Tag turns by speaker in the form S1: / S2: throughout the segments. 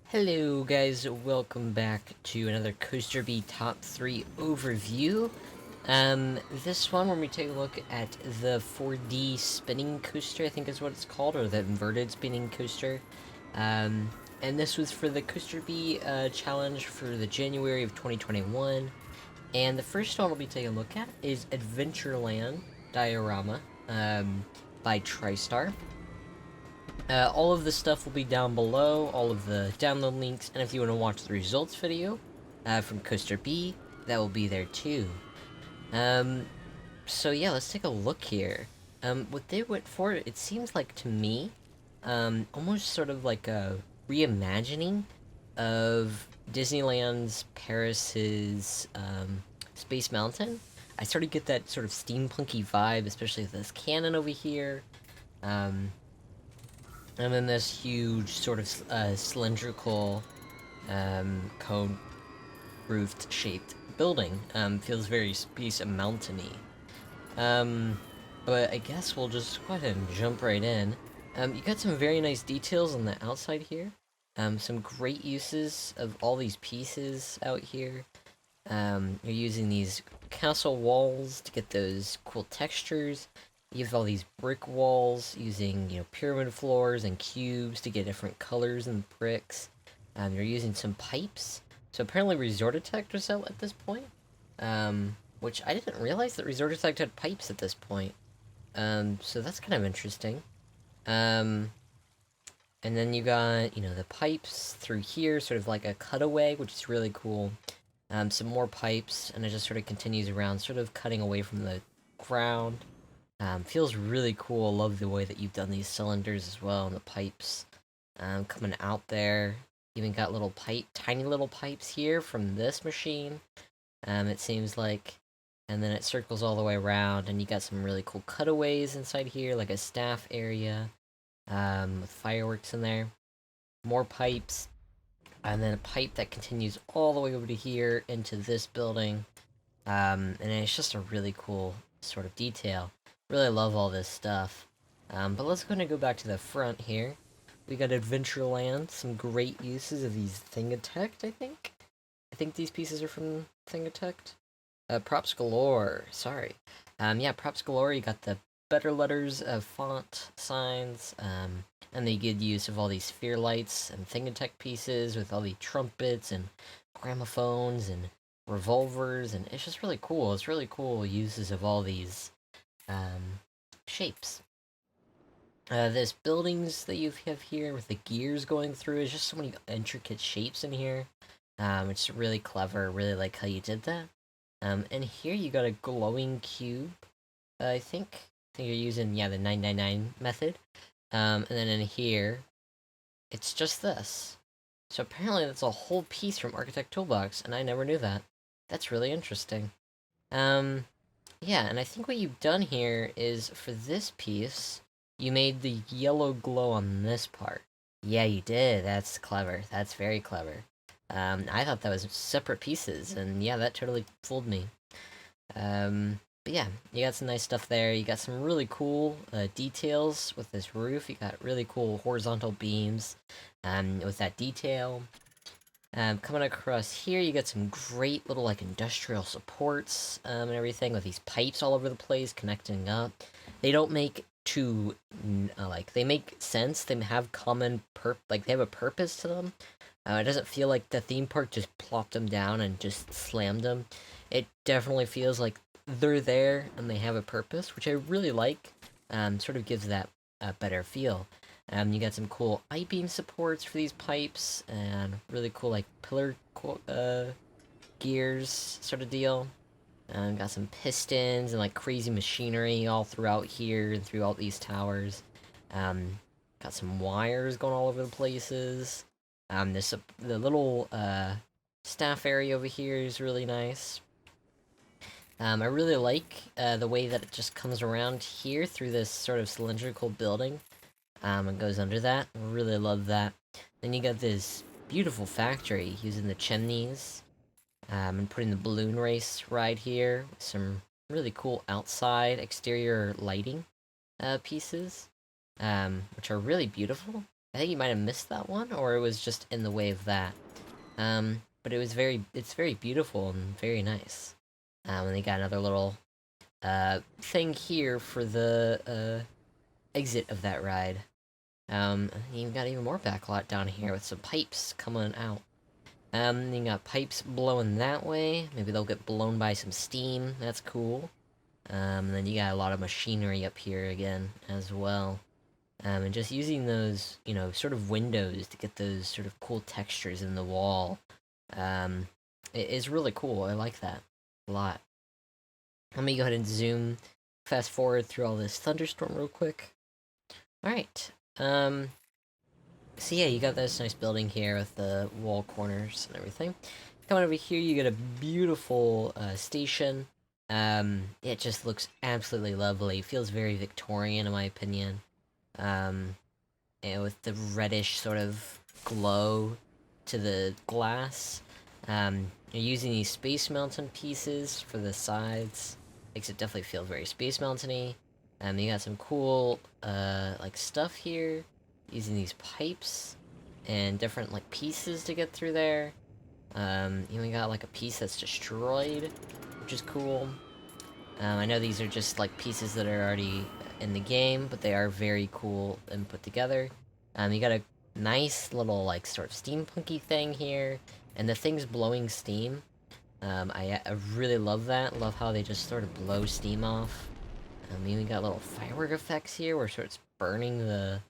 S1: Hello guys, welcome back to another CoasterB Top 3 overview. This one when we take a look at the 4D spinning coaster, I think is what it's called, or the inverted spinning coaster. Um, and this was for the CoasterB challenge for the January of 2021. And the first one we'll be taking a look at is Adventureland Diorama by Tristar. All of the stuff will be down below, all of the download links, and if you want to watch the results video from CoasterB, that will be there too. Um, so yeah, let's take a look here. What they went for, it seems like to me, almost sort of like a reimagining of Disneyland's Paris's Space Mountain. I sort of get that sort of steampunky vibe, especially with this cannon over here. Um, and then this huge sort of cylindrical cone roofed shaped building feels very space and mountainy. Um, but I guess we'll just go ahead and jump right in. You got some very nice details on the outside here. Some great uses of all these pieces out here. You're using these castle walls to get those cool textures. You have all these brick walls using, pyramid floors and cubes to get different colors in the bricks. You're using some pipes. So apparently Resortitect was out at this point. Which I didn't realize that Resortitect had pipes at this point. So that's kind of interesting. And then you got, the pipes through here, sort of like a cutaway, which is really cool. Some more pipes, and it just sort of continues around, sort of cutting away from the ground. Feels really cool. Love the way that you've done these cylinders as well, and the pipes coming out there. Even got little tiny little pipes here from this machine. It seems like, and then it circles all the way around, and you got some really cool cutaways inside here, like a staff area, with fireworks in there. More pipes, and then a pipe that continues all the way over to here into this building. And it's just a really cool sort of detail. Really love all this stuff. But let's go back to the front here. We got Adventureland, some great uses of these Thingatect, I think. I think these pieces are from Thingatect. Props galore, sorry. Yeah, props galore, you got the better letters of font signs, and the good use of all these sphere lights and Thingatech pieces with all the trumpets and gramophones and revolvers, and it's just really cool. It's really cool uses of all these shapes. This buildings that you have here with the gears going through is just so many intricate shapes in here. It's really clever. Really like how you did that. And here you got a glowing cube. I think you're using the 999 method. And then in here, it's just this. So apparently that's a whole piece from Architect Toolbox, and I never knew that. That's really interesting. Yeah, and I think what you've done here is, for this piece, you made the yellow glow on this part. Yeah, you did. That's clever. That's very clever. I thought that was separate pieces, and yeah, that totally fooled me. But yeah, you got some nice stuff there. You got some really cool details with this roof. You got really cool horizontal beams with that detail. Coming across here, you got some great little like industrial supports and everything with these pipes all over the place connecting up. They don't make they make sense. They have they have a purpose to them. It doesn't feel like the theme park just plopped them down and just slammed them. It definitely feels like they're there and they have a purpose, which I really like. Sort of gives that a better feel. You got some cool I-beam supports for these pipes, and really cool like pillar gears sort of deal. Got some pistons and like crazy machinery all throughout here and throughout these towers. Got some wires going all over the places. The little staff area over here is really nice. I really like the way that it just comes around here through this sort of cylindrical building. And goes under that. I really love that. Then you got this beautiful factory using the chimneys. And putting the balloon race ride here. With some really cool outside exterior lighting pieces. Which are really beautiful. I think you might have missed that one, or it was just in the way of that. But it's very beautiful and very nice. And they got another little thing here for the exit of that ride. You got even more backlot down here with some pipes coming out. You got pipes blowing that way. Maybe they'll get blown by some steam. That's cool. And then you got a lot of machinery up here again as well. And just using those, you know, sort of windows to get those sort of cool textures in the wall. It is really cool. I like that a lot. Let me go ahead and zoom, fast forward through all this thunderstorm real quick. Alright, so yeah, you got this nice building here with the wall corners and everything. Coming over here, you get a beautiful station. It just looks absolutely lovely. Feels very Victorian in my opinion. And with the reddish sort of glow to the glass. You're using these Space Mountain pieces for the sides. Makes it definitely feel very Space Mountain-y. You got some cool, like, stuff here. Using these pipes and different, like, pieces to get through there. You even got, like, a piece that's destroyed, which is cool. I know these are just, like, pieces that are already in the game, but they are very cool and put together. You got a nice little, like, sort of steampunky thing here, and the thing's blowing steam. I really love that. Love how they just sort of blow steam off. We even got little firework effects here where it's burning the,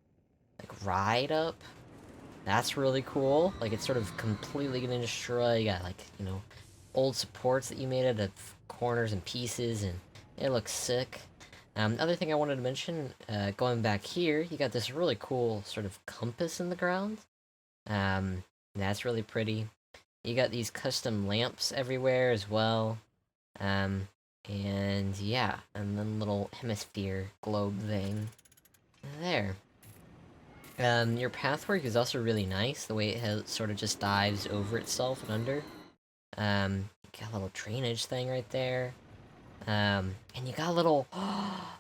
S1: like, ride up. That's really cool. Like, it's sort of completely gonna destroy. You got, like, you know, old supports that you made out of corners and pieces, and it looks sick. Other thing I wanted to mention, going back here, you got this really cool sort of compass in the ground. That's really pretty. You got these custom lamps everywhere as well. And yeah, and then little hemisphere globe thing there. Your pathwork is also really nice, the way it sort of just dives over itself and under. You got a little drainage thing right there. And you got a little,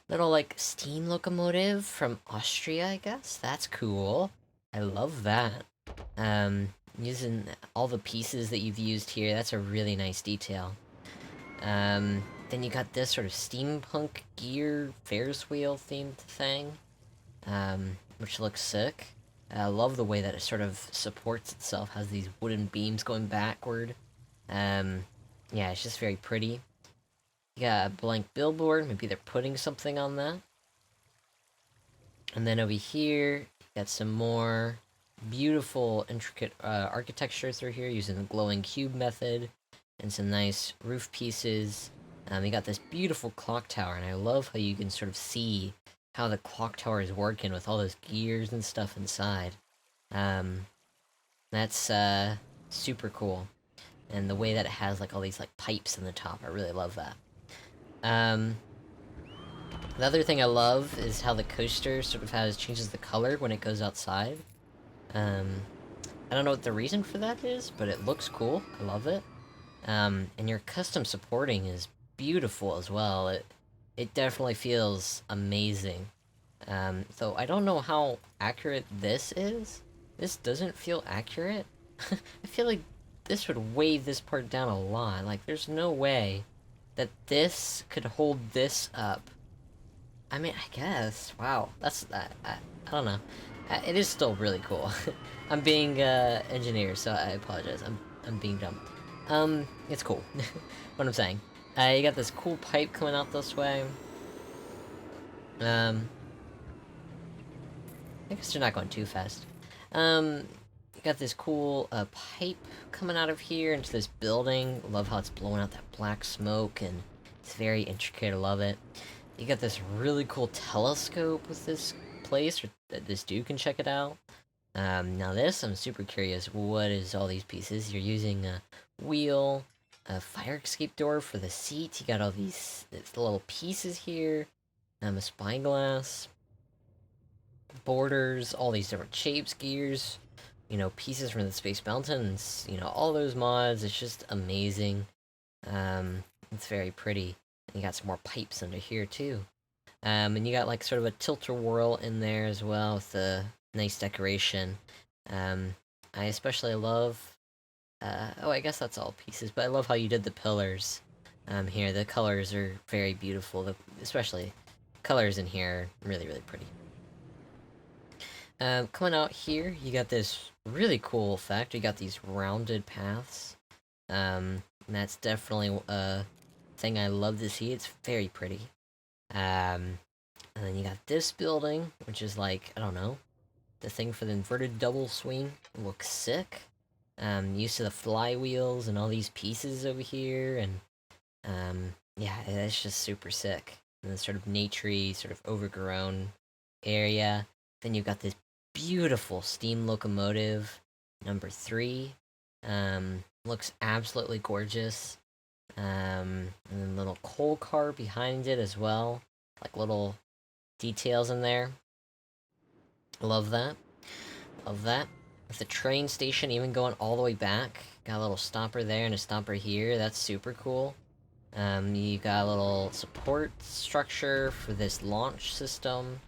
S1: little, like, steam locomotive from Austria, I guess? That's cool. I love that. Using all the pieces that you've used here, that's a really nice detail. Then you got this sort of steampunk gear Ferris wheel themed thing, which looks sick. I love the way that it sort of supports itself, has these wooden beams going backward. Yeah, it's just very pretty. You got a blank billboard, maybe they're putting something on that. And then over here, you got some more beautiful, intricate architecture through here using the glowing cube method, and some nice roof pieces. You got this beautiful clock tower, and I love how you can sort of see how the clock tower is working with all those gears and stuff inside. That's super cool. And the way that it has like all these like pipes in the top, I really love that. The other thing I love is how the coaster sort of changes the color when it goes outside. I don't know what the reason for that is, but it looks cool. I love it. And your custom supporting is beautiful as well. It definitely feels amazing. So I don't know how accurate this is. This doesn't feel accurate. I feel like this would weigh this part down a lot. Like, there's no way that this could hold this up. I mean, I guess. Wow, that's I don't know. It is still really cool. I'm being engineer, so I apologize. I'm being dumb. It's cool. What I'm saying. You got this cool pipe coming out this way. I guess they're not going too fast. You got this cool pipe coming out of here into this building. Love how it's blowing out that black smoke, and it's very intricate. I love it. You got this really cool telescope with this place, or this dude can check it out. Now this, I'm super curious. What is all these pieces? You're using a wheel, a fire escape door for the seat. You got all these little pieces here. A spyglass, borders, all these different shapes, gears, you know, pieces from the Space Mountains, you know, all those mods. It's just amazing. It's very pretty. And you got some more pipes under here too. And you got like sort of a tilt-a-whirl in there as well with the nice decoration. I especially love, oh, I guess that's all pieces, but I love how you did the pillars, here. The colors are very beautiful, especially colors in here are really, really pretty. Coming out here, you got this really cool effect. You got these rounded paths. And that's definitely a thing I love to see. It's very pretty. And then you got this building, which is like, I don't know, the thing for the inverted double swing. It looks sick. Used to the flywheels and all these pieces over here, and yeah, it's just super sick. And this sort of naturey, sort of overgrown area. Then you've got this beautiful steam locomotive, number 3. Looks absolutely gorgeous. And then little coal car behind it as well. Like little details in there. Love that. Love that. With the train station even going all the way back. Got a little stopper there and a stopper here. That's super cool. You got a little support structure for this launch system.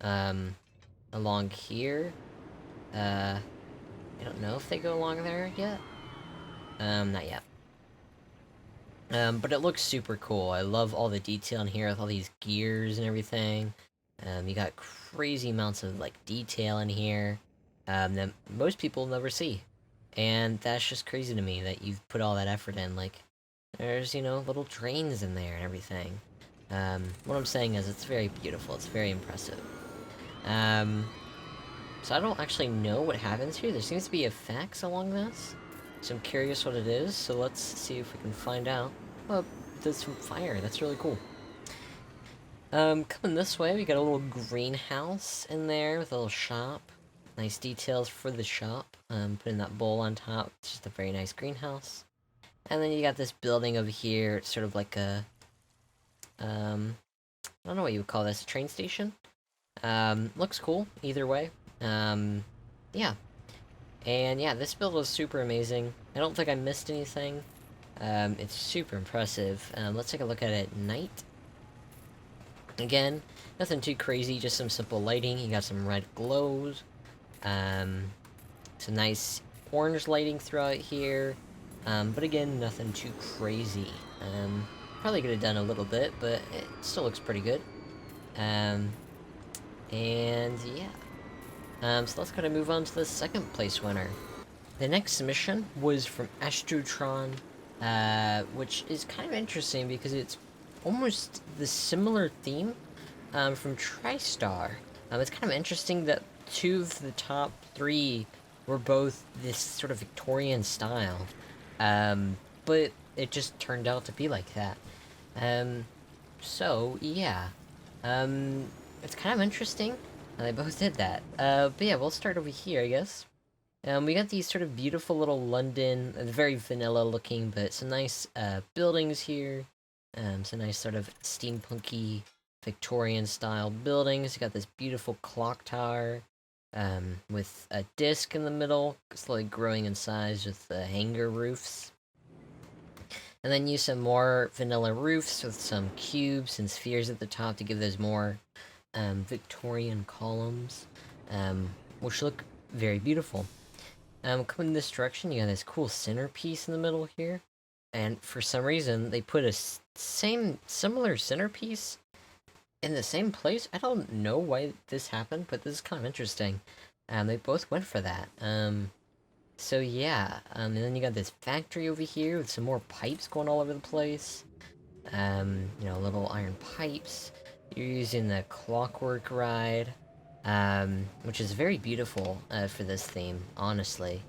S1: Along here. I don't know if they go along there yet. Not yet. But it looks super cool. I love all the detail in here with all these gears and everything. You got crazy amounts of like detail in here that most people never see, and that's just crazy to me that you've put all that effort in. Like, there's little trains in there and everything. What I'm saying is, it's very beautiful. It's very impressive. So I don't actually know what happens here. There seems to be effects along this, so I'm curious what it is. So let's see if we can find out. Oh, there's some fire. That's really cool. Coming this way, we got a little greenhouse in there with a little shop. Nice details for the shop. Putting that bowl on top. It's just a very nice greenhouse. And then you got this building over here. It's sort of like a, I don't know what you would call this, a train station? Looks cool, either way. Yeah. And yeah, this build was super amazing. I don't think I missed anything. It's super impressive. Let's take a look at it at night. Again, nothing too crazy, just some simple lighting. You got some red glows. Some nice orange lighting throughout here. But again, nothing too crazy. Probably could have done a little bit, but it still looks pretty good. And yeah. So let's kind of move on to the second place winner. The next submission was from Astrotron, which is kind of interesting because it's almost the similar theme from Tristar. It's kind of interesting that 2 of the top 3 were both this sort of Victorian style, but it just turned out to be like that. So yeah, it's kind of interesting. They both did that. But yeah, we'll start over here, I guess. We got these sort of beautiful little London, very vanilla looking, but some nice buildings here. Some nice sort of steampunky Victorian style buildings. You got this beautiful clock tower with a disc in the middle, slowly growing in size with the hanger roofs. And then use some more vanilla roofs with some cubes and spheres at the top to give those more Victorian columns, which look very beautiful. Coming this direction, you got this cool centerpiece in the middle here, and for some reason they put a similar centerpiece in the same place. I don't know why this happened, but this is kind of interesting. They both went for that. So yeah, and then you got this factory over here with some more pipes going all over the place. Little iron pipes. You're using the clockwork ride, which is very beautiful for this theme, honestly.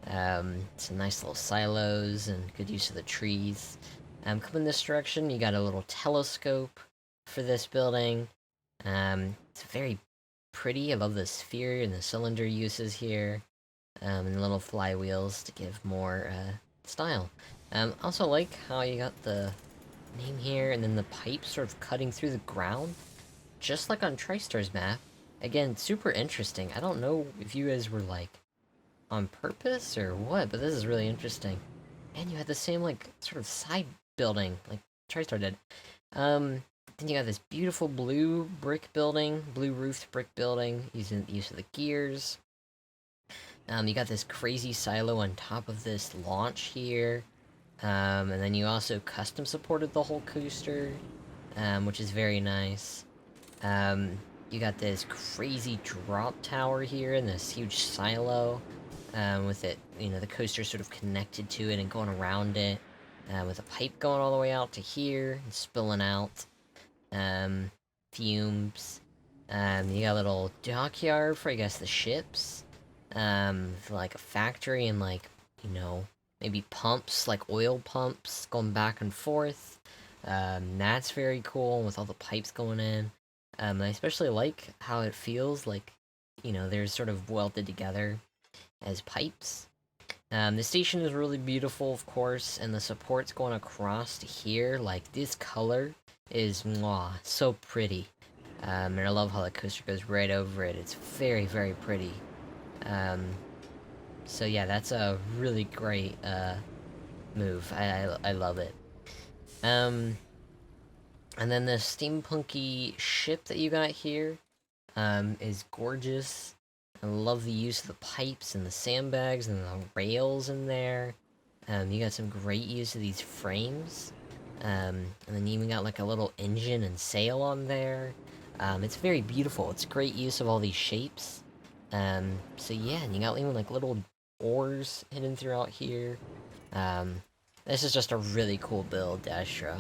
S1: Some nice little silos and good use of the trees. Coming this direction, you got a little telescope for this building. It's very pretty. I love the sphere and the cylinder uses here. And little flywheels to give more style. Also like how you got the name here, and then the pipe sort of cutting through the ground, just like on Tristar's map. Again, super interesting. I don't know if you guys were like on purpose or what, but this is really interesting. And you had the same like sort of side building like Tristar did. Then you got this beautiful blue brick building, blue roofed brick building, using the use of the gears. You got this crazy silo on top of this launch here. And then you also custom supported the whole coaster, which is very nice. You got this crazy drop tower here and this huge silo, with it, the coaster sort of connected to it and going around it, with a pipe going all the way out to here and spilling out, fumes. You got a little dockyard for, I guess, the ships, for, like, a factory and, like, maybe pumps, like oil pumps going back and forth. That's very cool with all the pipes going in. I especially like how it feels like, they're sort of welded together as pipes. The station is really beautiful, of course, and the supports going across to here, like, this color is, mwah, so pretty. And I love how the coaster goes right over it. It's very, very pretty. So yeah, that's a really great, move. I love it. And then the steampunky ship that you got here, is gorgeous. I love the use of the pipes and the sandbags and the rails in there. You got some great use of these frames. And then you even got like a little engine and sail on there. It's very beautiful. It's great use of all these shapes. So yeah, and you got even like little oars hidden throughout here. This is just a really cool build, Astro.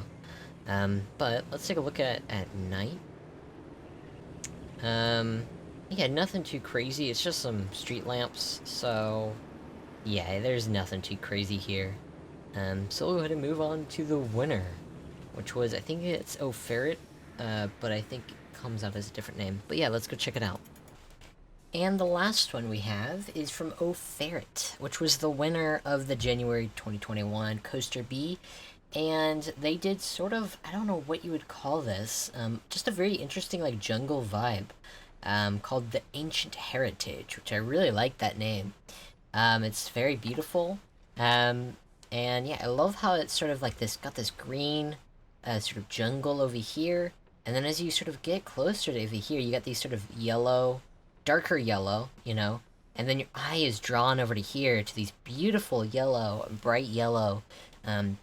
S1: But let's take a look at night. Yeah, nothing too crazy. It's just some street lamps. So yeah, there's nothing too crazy here. So we'll go ahead and move on to the winner, which was, I think it's O'Ferret, but I think it comes out as a different name. But yeah, let's go check it out. And the last one we have is from O'Ferret, which was the winner of the January 2021 CoasterB. And they did sort of, I don't know what you would call this, just a very interesting, like, jungle vibe, called the Ancient Heritage, which I really like that name. It's very beautiful. And yeah, I love how it's sort of like this, got this green, sort of jungle over here. And then as you sort of get closer to over here, you got these sort of yellow, darker yellow, and then your eye is drawn over to here to these beautiful yellow, bright yellow,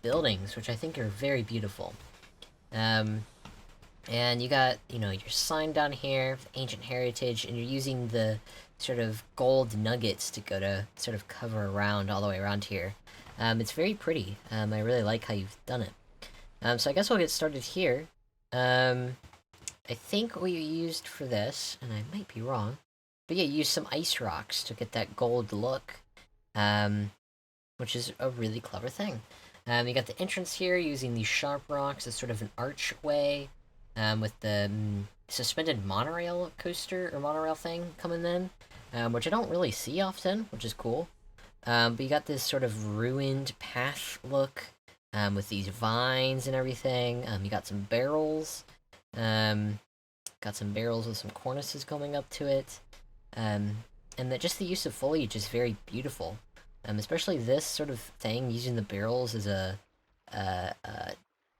S1: buildings, which I think are very beautiful. And you got, your sign down here, Ancient Heritage, and you're using the sort of gold nuggets to go to sort of cover around, all the way around here. It's very pretty. I really like how you've done it. So I guess we'll get started here. I think what you used for this, and I might be wrong, but yeah, you used some ice rocks to get that gold look, which is a really clever thing. You got the entrance here using these sharp rocks as sort of an archway, with the suspended monorail coaster, or monorail thing coming in, which I don't really see often, which is cool. But you got this sort of ruined path look, with these vines and everything. You got some barrels, with some cornices coming up to it. And just the use of foliage is very beautiful. Especially this sort of thing, using the barrels as a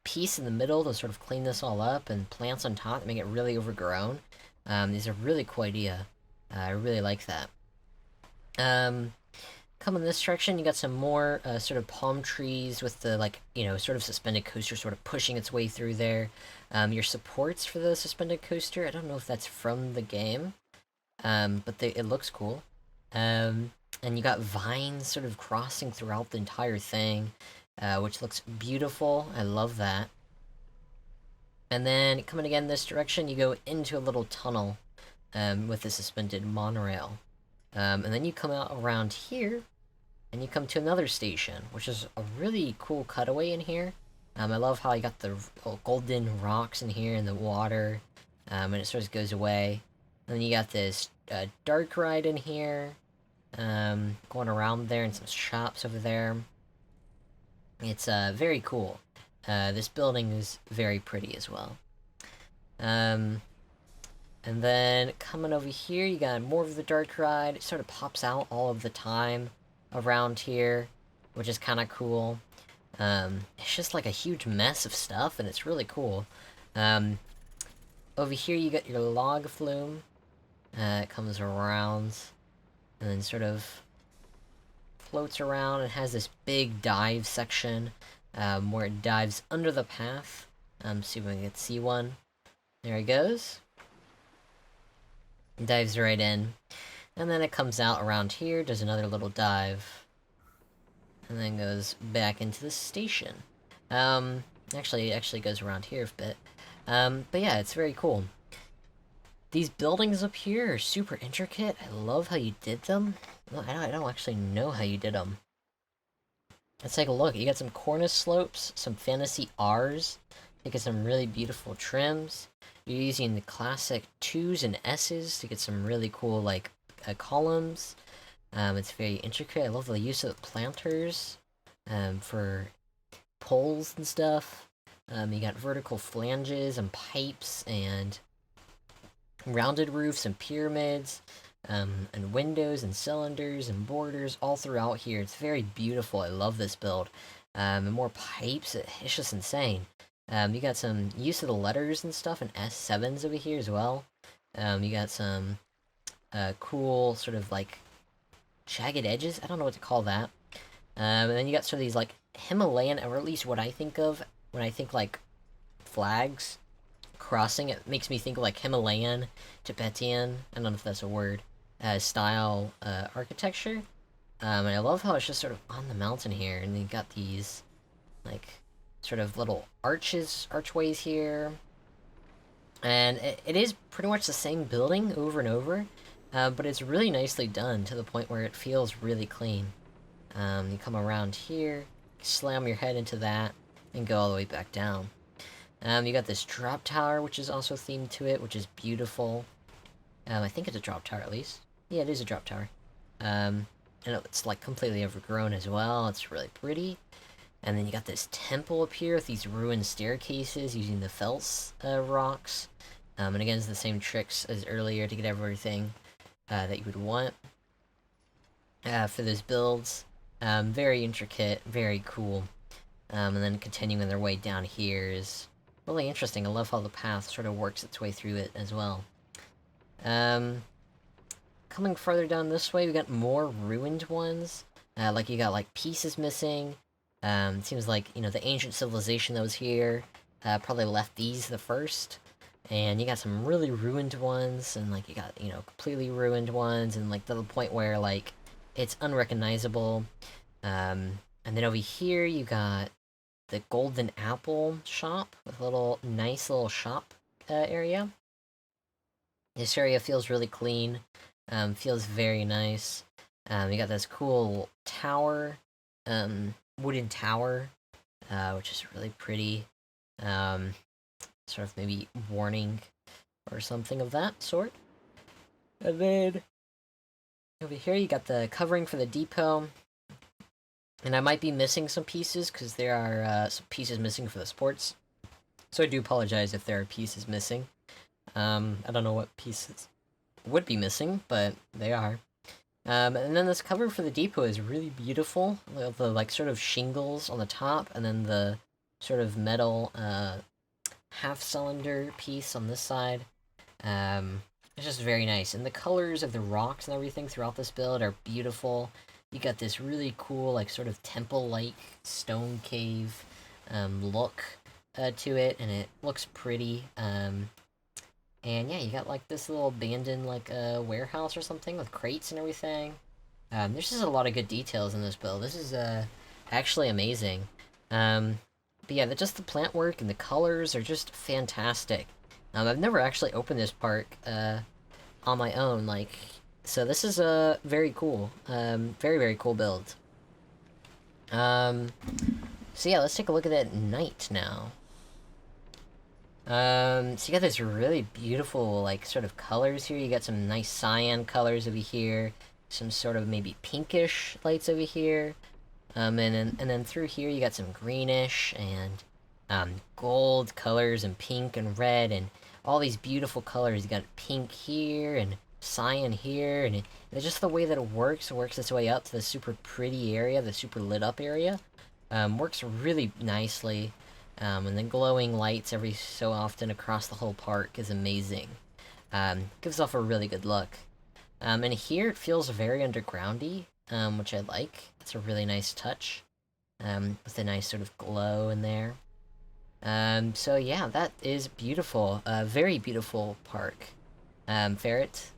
S1: piece in the middle to sort of clean this all up, and plants on top that make it really overgrown. Is a really cool idea. I really like that. Coming this direction, you got some more sort of palm trees with the, like, sort of suspended coaster sort of pushing its way through there. Your supports for the suspended coaster, I don't know if that's from the game, but it looks cool. And you got vines sort of crossing throughout the entire thing, which looks beautiful. I love that. And then coming again this direction, you go into a little tunnel, with the suspended monorail. And then you come out around here, and you come to another station, which is a really cool cutaway in here. I love how you got the golden rocks in here and the water, and it sort of goes away. And then you got this dark ride in here, going around there, and some shops over there. It's very cool. This building is very pretty as well. And then coming over here, you got more of the dark ride. It sort of pops out all of the time around here, which is kind of cool. It's just like a huge mess of stuff, and it's really cool. Over here you got your log flume. It comes around, and then sort of floats around. It has this big dive section, where it dives under the path. See if we can see one. There it goes. Dives right in. And then it comes out around here, does another little dive. And then goes back into the station. Actually, it actually goes around here a bit. But yeah, it's very cool. These buildings up here are super intricate. I love how you did them. No, I don't actually know how you did them. Let's take a look. You got some cornice slopes, some fantasy R's. You get some really beautiful trims. You're using the classic 2s and S's to get some really cool, like, columns. It's very intricate. I love the use of the planters for poles and stuff. You got vertical flanges and pipes and rounded roofs and pyramids, and windows and cylinders and borders all throughout here. It's very beautiful. I love this build. And more pipes. It's just insane. You got some use of the letters and stuff and S7s over here as well. You got some cool sort of like jagged edges. I don't know what to call that. And then you got sort of these like Himalayan, or at least what I think of when I think like flags crossing. It makes me think of like Himalayan, Tibetan, I don't know if that's a word, style architecture. And I love how it's just sort of on the mountain here, and you got these like sort of little archways here. And it is pretty much the same building over and over, but it's really nicely done to the point where it feels really clean. You come around here, slam your head into that, and go all the way back down. You got this drop tower, which is also themed to it, which is beautiful. I think it's a drop tower, at least. Yeah, it is a drop tower. And it's, like, completely overgrown as well. It's really pretty. And then you got this temple up here with these ruined staircases using the felts rocks. And again, it's the same tricks as earlier to get everything that you would want for those builds. Very intricate, very cool. And then continuing their way down here is really interesting. I love how the path sort of works its way through it as well. Coming further down this way, we got more ruined ones. Like you got like pieces missing. It seems like, you know, the ancient civilization that was here probably left these the first. And you got some really ruined ones, and like you got, you know, completely ruined ones, and like to the point where like it's unrecognizable. And then over here you got the Golden Apple shop with a little nice little shop area. This area feels really clean. Feels very nice. You got this cool tower, wooden tower, which is really pretty. Sort of maybe warning or something of that sort. And then over here you got the covering for the depot. And I might be missing some pieces because there are some pieces missing for the sports. So I do apologize if there are pieces missing. I don't know what pieces would be missing, but they are. And then this cover for the depot is really beautiful. The like sort of shingles on the top, and then the sort of metal half-cylinder piece on this side. It's just very nice. And the colors of the rocks and everything throughout this build are beautiful. You got this really cool, like, sort of temple-like stone cave look to it, and it looks pretty. And yeah, you got, like, this little abandoned, like, warehouse or something with crates and everything. There's just a lot of good details in this build. This is actually amazing. But yeah, just the plant work and the colors are just fantastic. I've never actually opened this park on my own, like, so this is very cool. Very, very cool build. So yeah, let's take a look at it at night now. So you got this really beautiful, like, sort of colors here. You got some nice cyan colors over here. Some sort of maybe pinkish lights over here. And then through here you got some greenish and gold colors and pink and red and all these beautiful colors. You got pink here and cyan here, and it's just the way that it works its way up to the super pretty area, the super lit up area. Works really nicely. And the glowing lights every so often across the whole park is amazing. Gives off a really good look. And here it feels very undergroundy, which I like. It's a really nice touch, with a nice sort of glow in there. So yeah, that is beautiful. Very beautiful park, Ferret.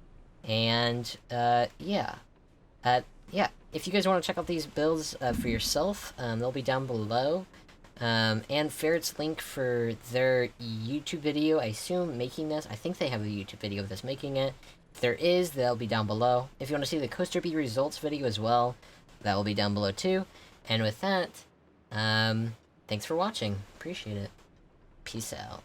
S1: And, yeah. Yeah, if you guys want to check out these builds, for yourself, they'll be down below. And Ferret's link for their YouTube video, I assume, making this. I think they have a YouTube video of this making it. If there is, they'll be down below. If you want to see the CoasterB results video as well, that will be down below too. And with that, thanks for watching. Appreciate it. Peace out.